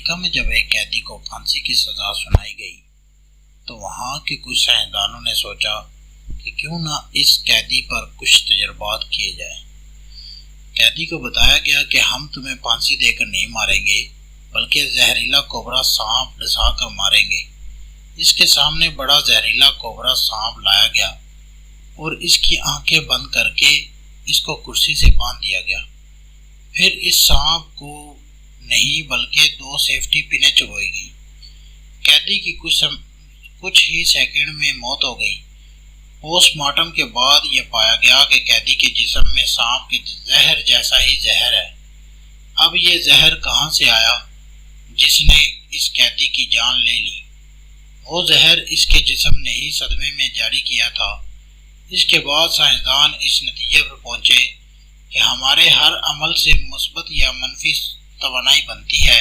امریکہ میں جب ایک قیدی کو پھانسی کی سزا سنائی گئی تو وہاں کے کچھ سائنسدانوں نے سوچا کہ کیوں نہ اس قیدی پر کچھ تجربات کیے جائیں۔ قیدی کو بتایا گیا کہ ہم تمہیں پھانسی دے کر نہیں ماریں گے بلکہ زہریلا کوبرا سانپ ڈسا کر ماریں گے۔ اس کے سامنے بڑا زہریلا کوبرا سانپ لایا گیا اور اس کی آنکھیں بند کر کے اس کو کرسی سے باندھ دیا گیا۔ پھر اس سانپ کو نہیں بلکہ 2 سیفٹی پنیں چبھائی گئی۔ قیدی کی کچھ ہی سیکنڈ میں موت ہو گئی۔ پوسٹ مارٹم کے بعد یہ پایا گیا کہ قیدی کے جسم میں سانپ کے زہر جیسا ہی زہر ہے۔ اب یہ زہر کہاں سے آیا جس نے اس قیدی کی جان لے لی؟ وہ زہر اس کے جسم نے ہی صدمے میں جاری کیا تھا۔ اس کے بعد سائنسدان اس نتیجے پر پہنچے کہ ہمارے ہر عمل سے مثبت یا منفی توانائی بنتی ہے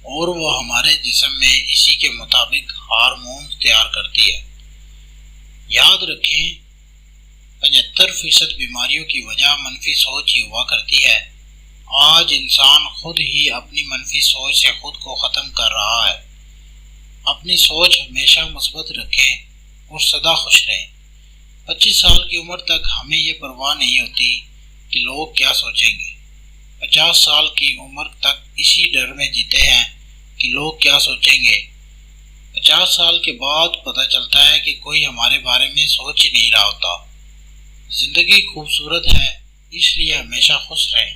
اور وہ ہمارے جسم میں اسی کے مطابق ہارمونز تیار کرتی ہے۔ یاد رکھیں 75% بیماریوں کی وجہ منفی سوچ ہی ہوا کرتی ہے۔ آج انسان خود ہی اپنی منفی سوچ سے خود کو ختم کر رہا ہے۔ اپنی سوچ ہمیشہ مثبت رکھیں اور سدا خوش رہیں۔ 25 سال کی عمر تک ہمیں یہ پرواہ نہیں ہوتی کہ لوگ کیا سوچیں گے۔ 50 سال کی عمر تک اسی ڈر میں جیتے ہیں کہ لوگ کیا سوچیں گے۔ 50 سال کے بعد پتہ چلتا ہے کہ کوئی ہمارے بارے میں سوچ ہی نہیں رہا ہوتا۔ زندگی خوبصورت ہے، اس لیے ہمیشہ خوش رہیں۔